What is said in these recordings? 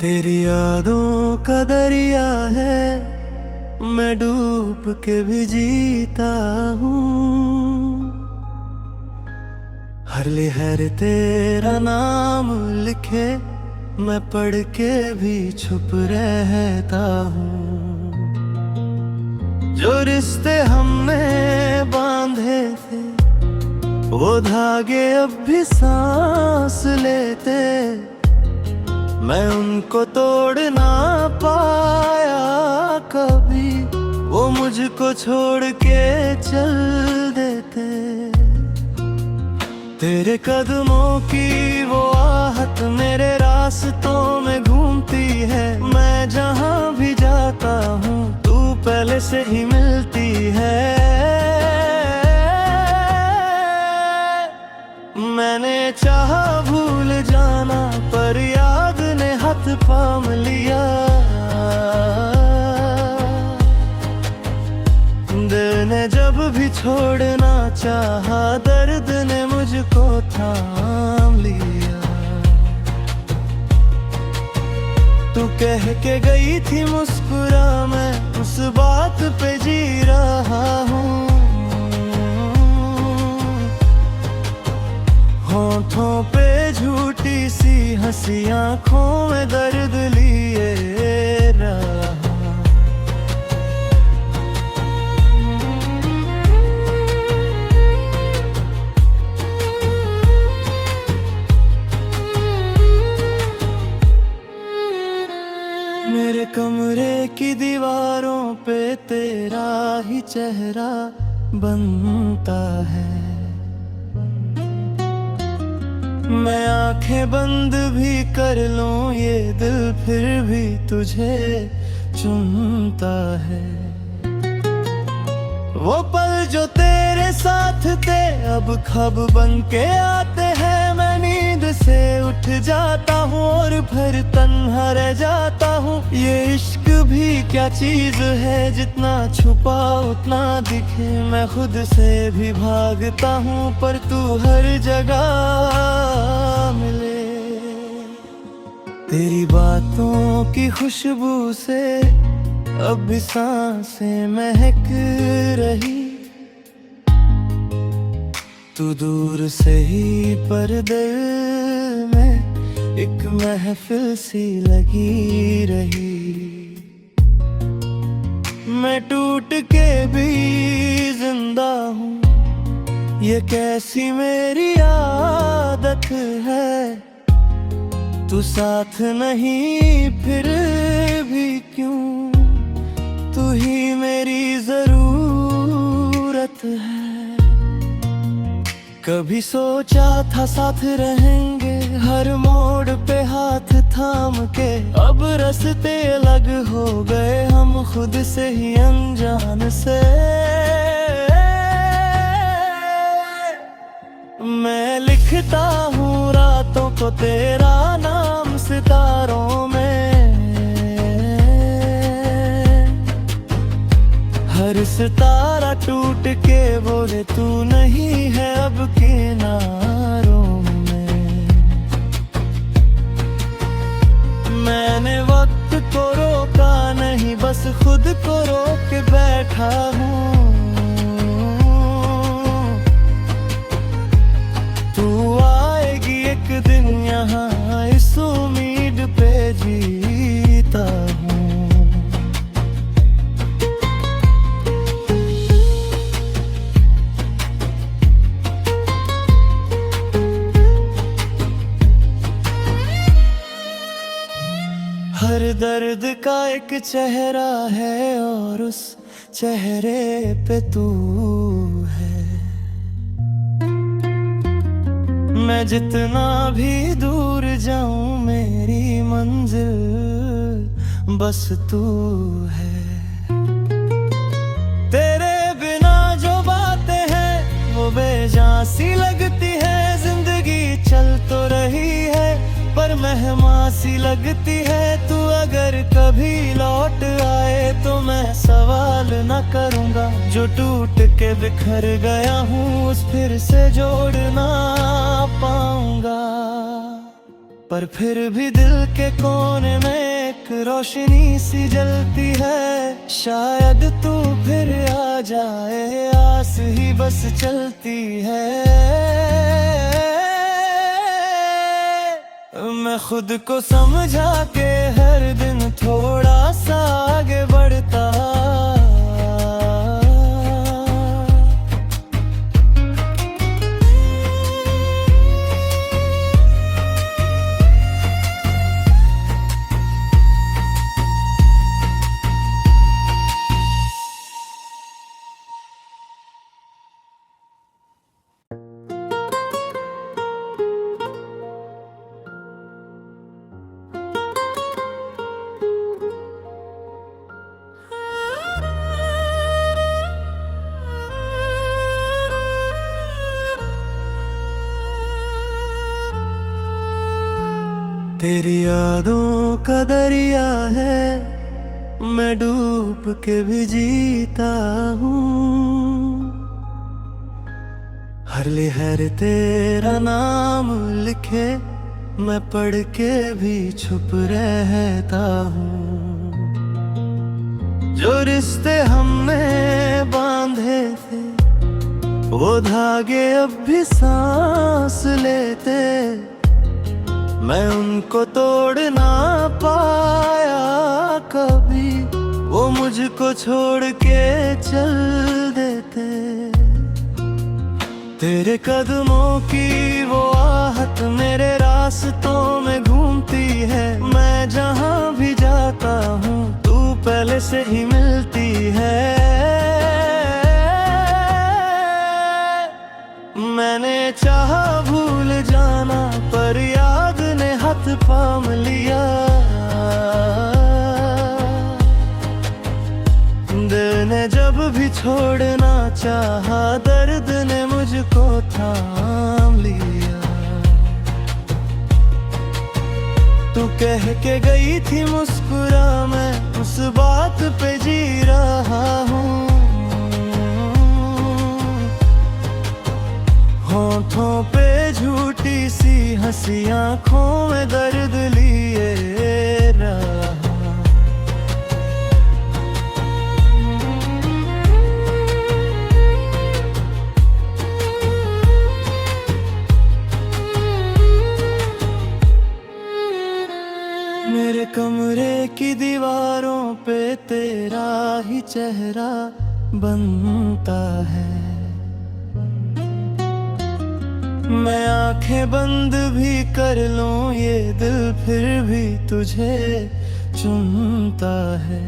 तेरी यादों का दरिया है, मैं डूब के भी जीता हूँ। हर लहर तेरा नाम लिखे, मैं पढ़ के भी चुप रहता हूँ। जो रिश्ते हमने बांधे थे, वो धागे अब भी सांस लेते। मैं उनको तोड़ ना पाया कभी, वो मुझको छोड़ के चल देते। तेरे कदमों की वो आहट मेरे रास्तों में घूमती है। मैं जहाँ भी जाता हूँ, तू पहले से ही मिलती है। मैंने चाहा भूल जाना, पर याद ने हाथ थाम लिया। दिल ने जब भी छोड़ना चाहा, दर्द ने मुझको थाम लिया। तू कह के गई थी मुस्कुरा, मैं उस बात पे जी रहा हूँ। होठों पे झूठी सी हंसी, आंखों में दर्द लिए रहा। मेरे कमरे की दीवारों पे तेरा ही चेहरा बनता है। मैं आंखें बंद भी कर लूं, ये दिल फिर भी तुझे चुनता है। वो पल जो तेरे साथ थे, अब ख्वाब बन के आते हैं। मैं नींद से उठ जाता हूँ और फिर तन्हा रह जाता हूँ। ये इश्क भी क्या चीज है, जितना छुपा उतना दिखे। मैं खुद से भी भागता हूँ, पर तू हर जगह मिले। तेरी बातों की खुशबू से अब भी सांसें महक रही। तू दूर से ही पर दिल में एक महफिल सी लगी रही। मैं टूट के भी जिंदा हूँ, ये कैसी मेरी आदत है। तू साथ नहीं फिर भी क्यों, तू ही मेरी जरूरत है। कभी सोचा था साथ रहेंगे, हर मोड़ पे हाथ थाम के। अब रास्ते अलग हो गए, हम खुद से ही अनजान से। मैं लिखता हूँ रातों को तेरा नाम सितारों में। हर सितारा टूट के बोले तू नहीं है अब किनारों में। मैंने वक्त को रोका नहीं, बस खुद को रोक के बैठा हूँ। तू आएगी एक दिन यहाँ, इस उम्मीद पे जीता हूँ। हर दर्द का एक चेहरा है, और उस चेहरे पे तू है। मैं जितना भी दूर जाऊं, मेरी मंजिल बस तू है। तेरे बिना जो बातें हैं, वो बेजान सी लगती है। जिंदगी चल तो रही है, पर मेहमान सी लगती है। तू अगर कभी लौट आए, तो मैं सवाल न करूँगा। जो टूट के बिखर गया हूँ, उस फिर से जोड़ ना पाऊंगा। पर फिर भी दिल के कोने में एक रोशनी सी जलती है। शायद तू फिर आ जाए, आस ही बस चलती है। मैं खुद को समझा के हर दिन थोड़ा सा आगे बढ़ता। तेरी यादों का दरिया है, मैं डूब के भी जीता हूँ। हर लहर तेरा नाम लिखे, मैं पढ़ के भी छुप रहता हूँ। जो रिश्ते हमने बांधे थे, वो धागे अब भी सांस लेते। मैं उनको तोड़ ना पाया कभी, वो मुझको छोड़ के चल देते। तेरे कदमों की वो आहट मेरे रास्तों में घूमती है। मैं जहाँ भी जाता हूँ, तू पहले से ही मिलती है। मैंने चाहा भूल जाना, पर याद ने हाथ थाम लिया। दिल ने जब भी छोड़ना चाहा, दर्द ने मुझको थाम लिया। तू कह के गई थी मुस्कुरा, मैं उस बात पे जी रहा हूँ। होठों पे झूठी सी हंसी, आंखों में दर्द लिए रहा। मेरे कमरे की दीवारों पे तेरा ही चेहरा बनता है। मैं आंखें बंद भी कर लूं, ये दिल फिर भी तुझे चुनता है।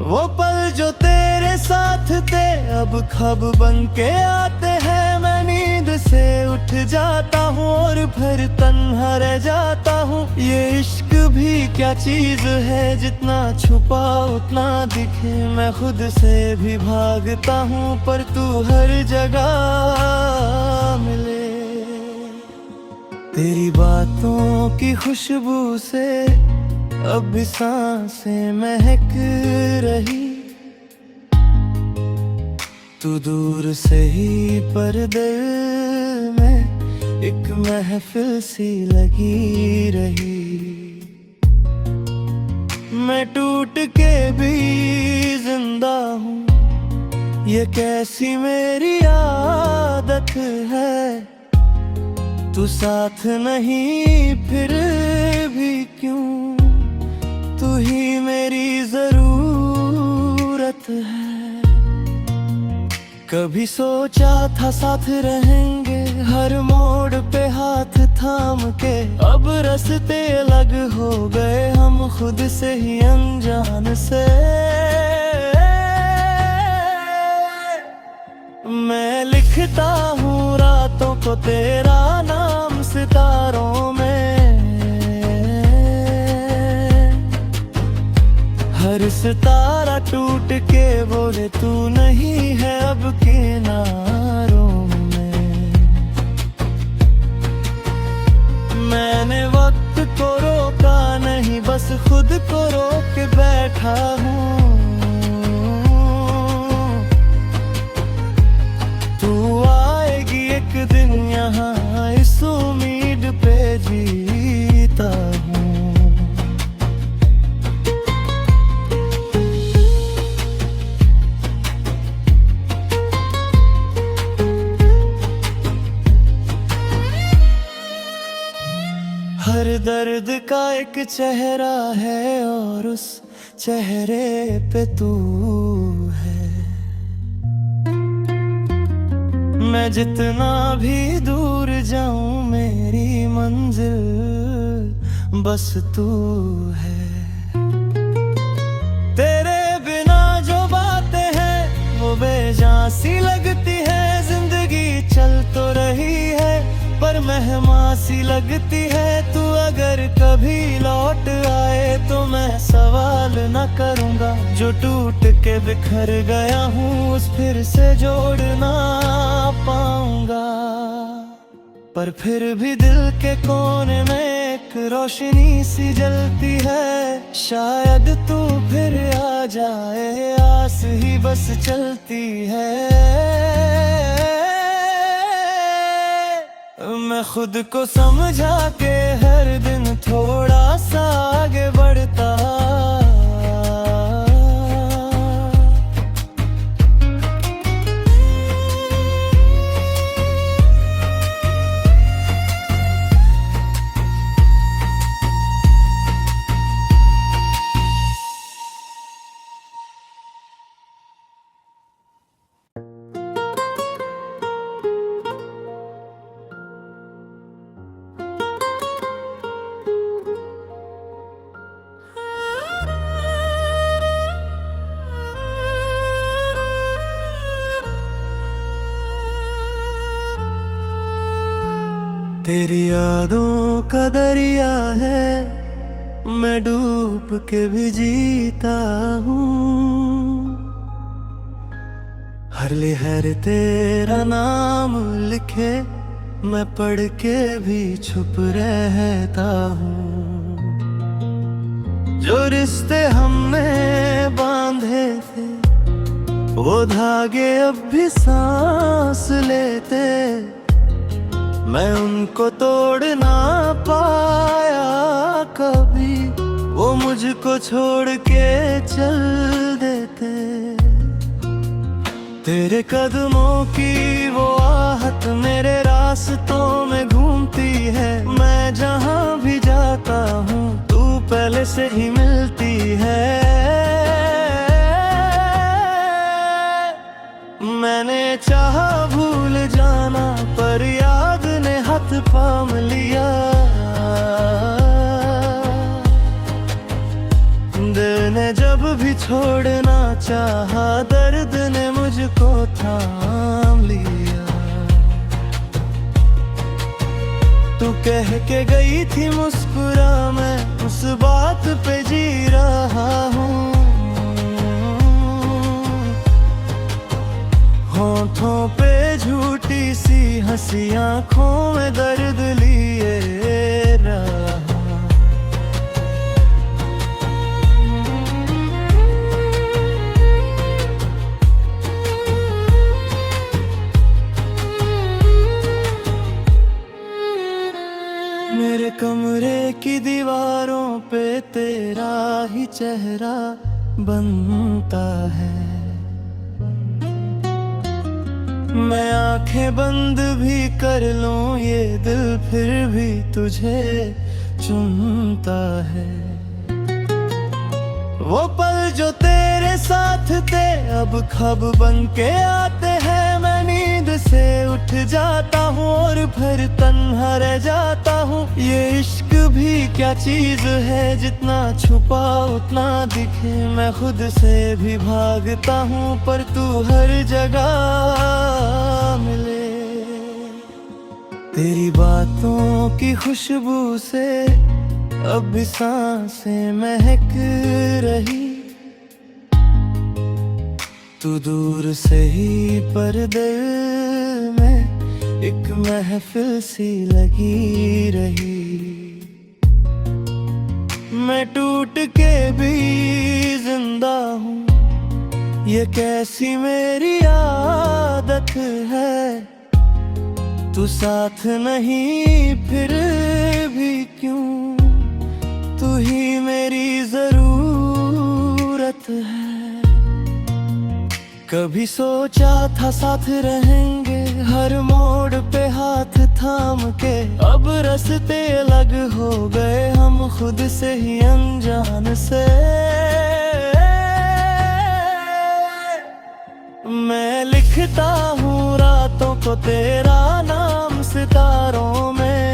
वो पल जो तेरे साथ थे, अब ख्वाब बन के आते हैं। मैं नींद से उठ जाता हूँ और फिर तन्हा रह जाता हूँ। ये इश्क भी क्या चीज है, जितना छुपा उतना दिखे। मैं खुद से भी भागता हूँ, पर तू हर जगह मिले। तेरी बातों की खुशबू से अब भी सांसें महक रही। तू दूर से ही पर दिल में एक महफिल सी लगी रही। मैं टूट के भी जिंदा हूँ, ये कैसी मेरी आदत है। तू साथ नहीं फिर भी क्यों, तू ही मेरी जरूरत है। कभी सोचा था साथ रहेंगे, हर मोड़ पे हाथ थाम के। अब रास्ते अलग हो गए, हम खुद से ही अनजान से। मैं लिखता हूँ रातों को तेरा नाम सितारों में। हर सितारा टूट के बोले तू नहीं है अब किनारों में। मैंने वक्त को रोका नहीं, बस खुद को रोक बैठा हूँ। तू आएगी एक दिन यहाँ, इस उम्मीद पे हर दर्द का एक चेहरा है और उस चेहरे पे तू है। मैं जितना भी दूर जाऊं मेरी मंजिल बस तू है। तेरे बिना जो बातें हैं वो बेजान सी लगती है। जिंदगी चल तो रही है पर मेहमान सी लगती है। तू अगर कभी लौट आए तो मैं सवाल न करूंगा। जो टूट के बिखर गया हूँ उस फिर से जोड़ ना पाऊंगा। पर फिर भी दिल के कोने में एक रोशनी सी जलती है। शायद तू फिर आ जाए आस ही बस चलती है। मैं खुद को समझा के हर दिन थोड़ा सा आगे बढ़ता। तेरी यादों का दरिया है मैं डूब के भी जीता हूँ। हर लहर तेरा नाम लिखे मैं पढ़ के भी चुप रहता हूँ। जो रिश्ते हमने बांधे थे वो धागे अब भी सांस लेते। मैं उनको तोड़ ना पाया कभी वो मुझको छोड़ के चल देते। तेरे कदमों की वो आहट मेरे रास्तों में घूमती है। मैं जहाँ भी जाता हूँ तू पहले से ही मिलती है। मैंने चाहा भूल जाना पर याद ने हाथ थाम लिया। दिल ने जब भी छोड़ना चाहा दर्द ने मुझको थाम लिया। तू कह के गई थी मुस्कुरा मैं उस बात पे जी रहा हूँ। होठों पे झूठी सी हंसी आंखों में दर्द लिए रहा। मेरे कमरे की दीवारों पे तेरा ही चेहरा बनता है। मैं आंखें बंद भी कर लूं ये दिल फिर भी तुझे चुनता है। वो पल जो तेरे साथ थे अब ख्वाब बन के आते हैं। मैं नींद से उठ जाता हूँ और फिर तन्हा रह जाता हूँ। ये इश्क भी क्या चीज है जितना छुपा उतना दिखे। मैं खुद से भी भागता हूँ पर तू हर जगह मिले। तेरी बातों की खुशबू से अब भी सांसें महक रही। तू दूर से ही पर दिल में एक महफिल सी लगी रही। मैं टूट के भी जिंदा हूँ ये कैसी मेरी आदत है। तू साथ नहीं फिर भी क्यों तू ही मेरी जरूरत है। कभी सोचा था साथ रहेंगे हर मोड़ पे हाथ थाम के। अब रास्ते लग अलग हो गए हम खुद से ही अनजान से। मैं लिखता हूँ रातों को तेरा नाम सितारों में,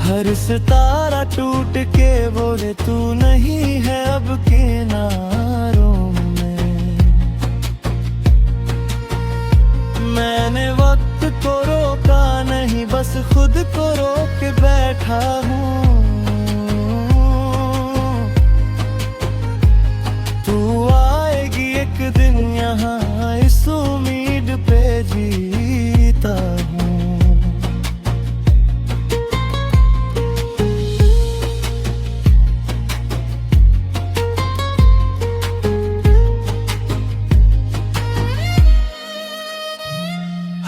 हर सितारा टूट के बोले तू नहीं है अब किनारों में। मैंने वक्त को रोका नहीं, बस खुद को रोक बैठा हूँ। तू आएगी एक दिन यहाँ, इस उम्मीद पे जीता हूँ।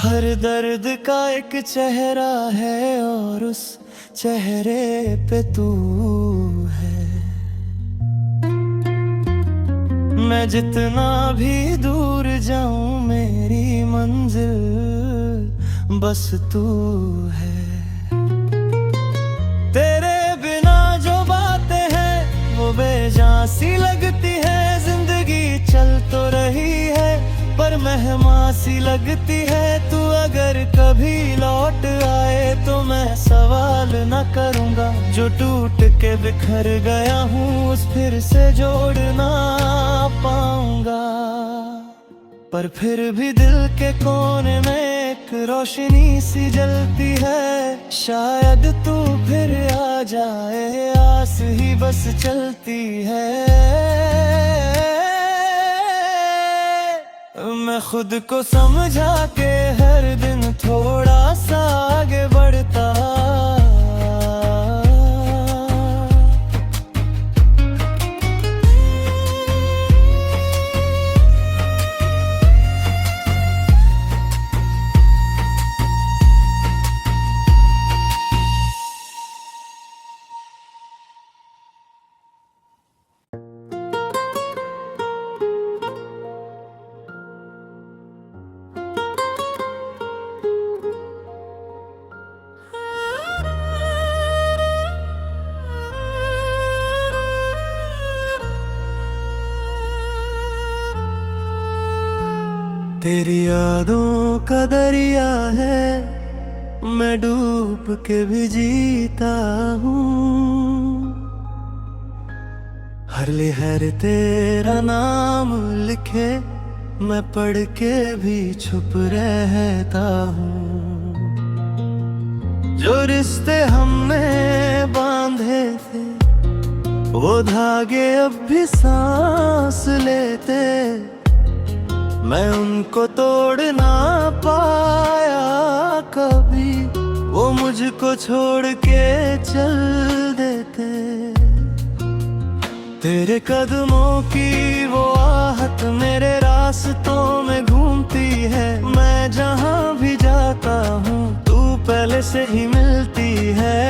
हर दर्द का एक चेहरा है और उस चेहरे पे तू है। मैं जितना भी दूर जाऊं मेरी मंजिल बस तू है। तेरे बिना जो बातें हैं वो बेजान सी लगती है। जिंदगी चल तो रही है पर मेहमान सी लगती है। तू अगर कभी लौट आए तो मैं सवाल न करूँगा। जो टूट के बिखर गया हूँ उस फिर से जोड़ ना पाऊंगा। पर फिर भी दिल के कोने में एक रोशनी सी जलती है। शायद तू फिर आ जाए, आस ही बस चलती है। मैं खुद को समझा के हर दिन थोड़ा सा आगे बढ़ता। तेरी यादों का दरिया है, मैं डूब के भी जीता हूँ। हर लहर तेरा नाम लिखे मैं पढ़ के भी छुप रहता हूँ। जो रिश्ते हमने बांधे थे वो धागे अब भी सांस लेते। मैं उनको तोड़ ना पाया कभी, वो मुझको छोड़ के चल देते। तेरे कदमों की वो आहट मेरे रास्तों में घूमती है। मैं जहाँ भी जाता हूँ तू पहले से ही मिलती है।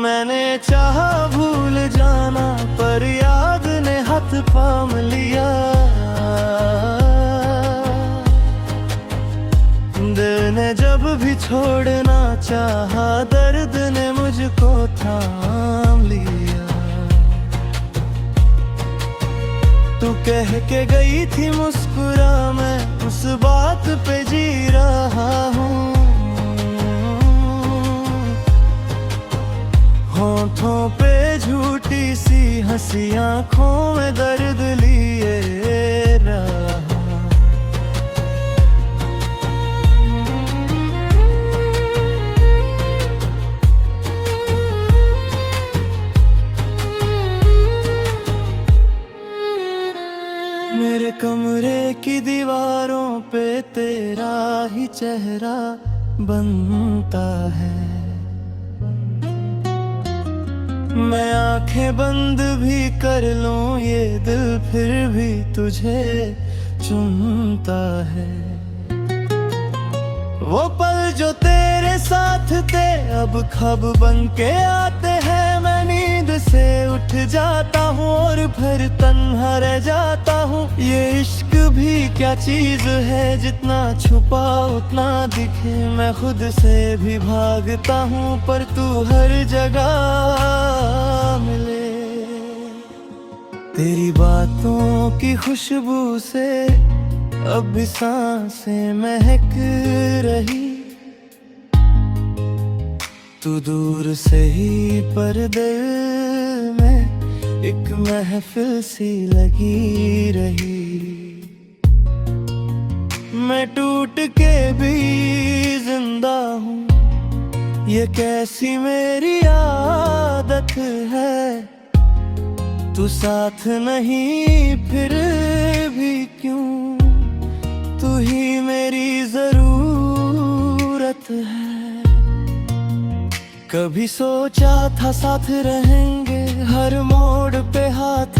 मैंने चाहा भूल जाना पर याद ने हाथ थाम लिया। दिल ने जब भी छोड़ना चाहा दर्द ने मुझको थाम लिया। तू कह के गई थी मुस्कुरा मैं उस बात पे जी रहा हूँ। होठों पे झूठी सी हंसी आंखों में दर्द लिए रहा। मेरे कमरे की दीवारों पे तेरा ही चेहरा बनता है। मैं आंखें बंद भी कर लूं ये दिल फिर भी तुझे चुनता है। वो पल जो तेरे साथ थे अब ख्वाब बन के आते हैं। मैं नींद से उठ जाता हूँ और फिर तन्हा रह जाता हूँ। ये इश्क भी क्या चीज है, जितना छुपा उतना दिखे। मैं खुद से भी भागता हूँ पर तू हर जगह मिले। तेरी बातों की खुशबू से अब भी सांसें महक रही। तू दूर से ही पर दिल में एक महफिल सी लगी रही। मैं टूट के भी जिंदा हूँ, ये कैसी मेरी आदत है। तू साथ नहीं फिर भी क्यों, तू ही मेरी जरूरत है। कभी सोचा था साथ रहेंगे, हर मोड़ पे हाथ